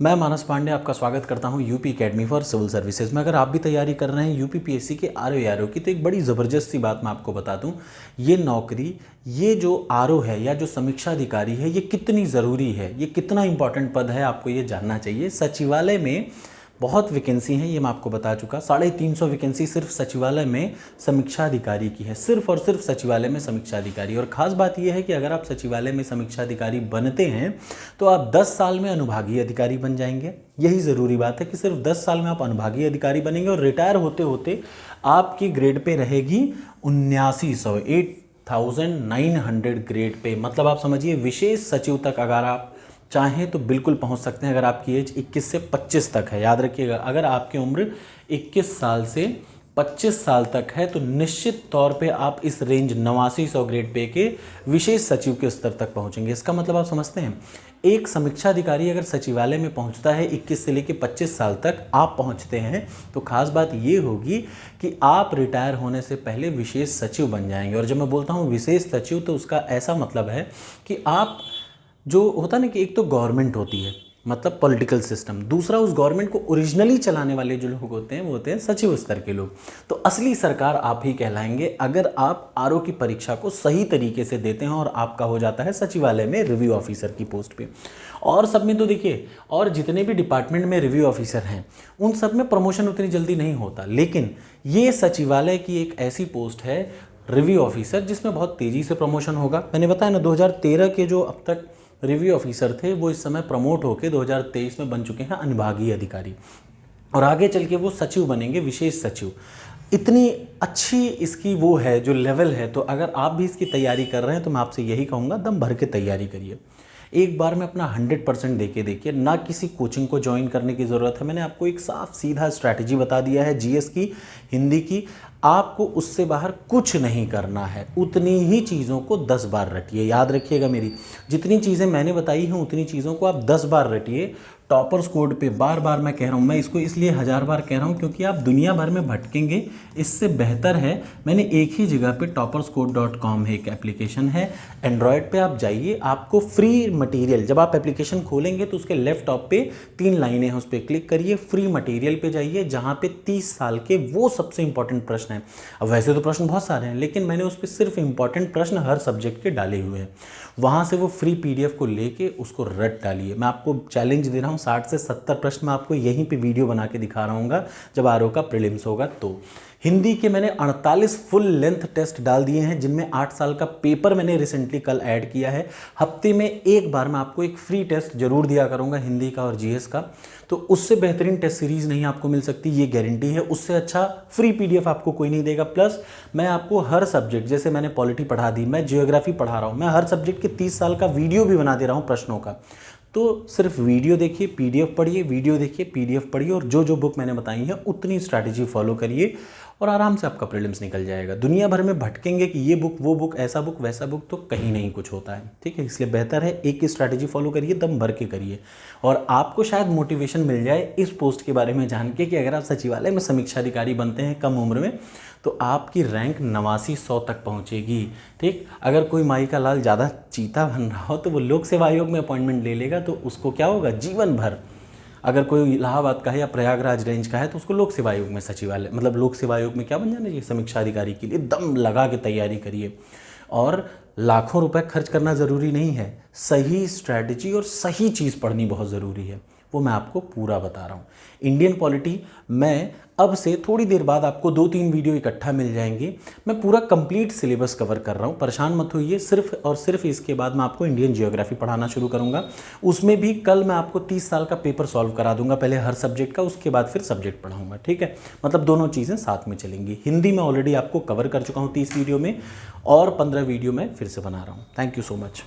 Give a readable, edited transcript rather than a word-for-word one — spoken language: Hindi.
मैं मानस पांडे आपका स्वागत करता हूं UP academy for civil services में। अगर आप भी तैयारी कर रहे हैं यूपी पीएससी के आरओ की, तो एक बड़ी ज़बरदस्त सी बात मैं आपको बता दूं। ये नौकरी, ये जो आरओ है या जो समीक्षा अधिकारी है, ये कितनी ज़रूरी है, ये कितना इंपॉर्टेंट पद है, आपको ये जानना चाहिए। सचिवालय में बहुत वैकेंसी हैं, ये मैं आपको बता चुका। 350 वैकेंसी सिर्फ सचिवालय में समीक्षा अधिकारी की है, सिर्फ और सिर्फ सचिवालय में समीक्षा अधिकारी। और ख़ास बात यह है कि अगर आप सचिवालय में समीक्षा अधिकारी बनते हैं तो आप 10 साल में अनुभागीय अधिकारी बन जाएंगे। यही ज़रूरी बात है कि सिर्फ 10 साल में आप अनुभागीय अधिकारी बनेंगे और रिटायर होते होते आपकी ग्रेड पे रहेगी 8900, 8900 ग्रेड पे। मतलब आप समझिए विशेष सचिव तक अगर आप चाहें तो बिल्कुल पहुंच सकते हैं, अगर आपकी एज 21 से 25 तक है। याद रखिएगा, अगर आपकी उम्र 21 साल से 25 साल तक है तो निश्चित तौर पे आप इस रेंज 8900 ग्रेड पे के विशेष सचिव के स्तर तक पहुंचेंगे। इसका मतलब आप समझते हैं, एक समीक्षा अधिकारी अगर सचिवालय में पहुंचता है 21 से लेकर 25 साल तक आप पहुंचते हैं, तो खास बात ये होगी कि आप रिटायर होने से पहले विशेष सचिव बन जाएंगे। और जब मैं बोलता हूँ विशेष सचिव, तो उसका ऐसा मतलब है कि आप, जो होता है ना कि एक तो गवर्नमेंट होती है, मतलब पॉलिटिकल सिस्टम, दूसरा उस गवर्नमेंट को ओरिजिनली चलाने वाले जो लोग होते हैं वो होते हैं सचिव स्तर के लोग। तो असली सरकार आप ही कहलाएंगे अगर आप आरओ की परीक्षा को सही तरीके से देते हैं और आपका हो जाता है सचिवालय में रिव्यू ऑफिसर की पोस्ट पे। और सब में तो देखिए, और जितने भी डिपार्टमेंट में रिव्यू ऑफिसर हैं उन सब में प्रमोशन उतनी जल्दी नहीं होता, लेकिन ये सचिवालय की एक ऐसी पोस्ट है रिव्यू ऑफिसर जिसमें बहुत तेज़ी से प्रमोशन होगा। मैंने बताया ना, 2013 के जो अब तक रिव्यू ऑफिसर थे वो इस समय प्रमोट होकर 2023 में बन चुके हैं अनुभागीय अधिकारी, और आगे चल के वो सचिव बनेंगे, विशेष सचिव। इतनी अच्छी इसकी वो है जो लेवल है। तो अगर आप भी इसकी तैयारी कर रहे हैं तो मैं आपसे यही कहूँगा, दम भर के तैयारी करिए, एक बार में अपना 100% देके देखिए। ना किसी कोचिंग को ज्वाइन करने की ज़रूरत है। मैंने आपको एक साफ सीधा स्ट्रैटेजी बता दिया है जीएस की, हिंदी की। आपको उससे बाहर कुछ नहीं करना है, उतनी ही चीज़ों को 10 बार रटिए। याद रखिएगा, मेरी जितनी चीज़ें मैंने बताई हैं उतनी चीज़ों को आप 10 बार रटिए। टॉपर्स कोड पे बार बार मैं कह रहा हूँ, मैं इसको इसलिए 1000 बार कह रहा हूँ क्योंकि आप दुनिया भर में भटकेंगे, इससे बेहतर है मैंने एक ही जगह पे topperscode.com है, एक एप्लीकेशन है, एंड्रॉयड पे आप जाइए, आपको फ्री मटेरियल, जब आप एप्लीकेशन खोलेंगे तो उसके लेफ्ट टॉप पे 3 लाइनें हैं, उस पर क्लिक करिए, फ्री मटेरियल पे जाइए, जहाँ पे 30 साल के वो सबसे इंपॉर्टेंट प्रश्न हैं। अब वैसे तो प्रश्न बहुत सारे हैं, लेकिन मैंने उस पर सिर्फ इंपॉर्टेंट प्रश्न हर सब्जेक्ट के डाले हुए हैं। वहाँ से वो फ्री PDF को लेके उसको रट डालिए। मैं आपको चैलेंज दे रहा हूँ, 60 से 70 प्रश्न मैं आपको यहीं पे वीडियो बना के दिखा रहा हूँ जब आरओ का प्रीलिम्स होगा। तो हिंदी के मैंने 48 फुल लेंथ टेस्ट डाल दिए हैं, जिनमें 8 साल का पेपर मैंने रिसेंटली कल ऐड किया है। हफ्ते में एक बार मैं आपको एक फ्री टेस्ट जरूर दिया करूँगा हिंदी का और जीएस का। तो उससे बेहतरीन टेस्ट सीरीज़ नहीं आपको मिल सकती, ये गारंटी है। उससे अच्छा फ्री PDF आपको कोई नहीं देगा। प्लस मैं आपको हर सब्जेक्ट, जैसे मैंने पॉलिटी पढ़ा दी, मैं जियोग्राफी पढ़ा रहा हूँ, मैं हर सब्जेक्ट के 30 साल का वीडियो भी बना दे रहा हूँ प्रश्नों का। तो सिर्फ वीडियो देखिए, PDF पढ़िए, वीडियो देखिए, PDF पढ़िए, और जो जो बुक मैंने बताई है उतनी स्ट्रैटेजी फॉलो करिए और आराम से आपका प्रीलिम्स निकल जाएगा। दुनिया भर में भटकेंगे कि ये बुक, वो बुक, ऐसा बुक, वैसा बुक, तो कहीं नहीं कुछ होता है। ठीक है, इसलिए बेहतर है एक ही स्ट्रैटेजी फॉलो करिए, दम भर के करिए, और आपको शायद मोटिवेशन मिल जाए इस पोस्ट के बारे में जान के कि अगर आप सचिवालय में समीक्षा अधिकारी बनते हैं कम उम्र में तो आपकी रैंक 8900 तक पहुंचेगी। ठीक, अगर कोई माई का लाल ज़्यादा चीता बन रहा हो तो वो लोक सेवा आयोग में अपॉइंटमेंट ले लेगा, तो उसको क्या होगा, जीवन भर। अगर कोई इलाहाबाद का है या प्रयागराज रेंज का है तो उसको लोक सेवा आयोग में सचिवालय, मतलब लोक सेवा आयोग में क्या बन जाना चाहिए, समीक्षा अधिकारी के लिए। दम लगा के तैयारी करिए, और लाखों रुपए खर्च करना ज़रूरी नहीं है, सही स्ट्रैटेजी और सही चीज़ पढ़नी बहुत ज़रूरी है, वो मैं आपको पूरा बता रहा हूँ। इंडियन पॉलिटी मैं अब से थोड़ी देर बाद आपको 2-3 वीडियो इकट्ठा मिल जाएंगे। मैं पूरा कंप्लीट सिलेबस कवर कर रहा हूँ, परेशान मत होइए। सिर्फ और सिर्फ इसके बाद मैं आपको इंडियन जियोग्राफी पढ़ाना शुरू करूँगा। उसमें भी कल मैं आपको 30 साल का पेपर सॉल्व करा दूंगा, पहले हर सब्जेक्ट का, उसके बाद फिर सब्जेक्ट पढ़ाऊँगा। ठीक है, मतलब दोनों चीज़ें साथ में चलेंगी। हिंदी में ऑलरेडी आपको कवर कर चुका हूँ 30 वीडियो में, और 15 वीडियो में फिर से बना रहा हूँ। Thank you so much.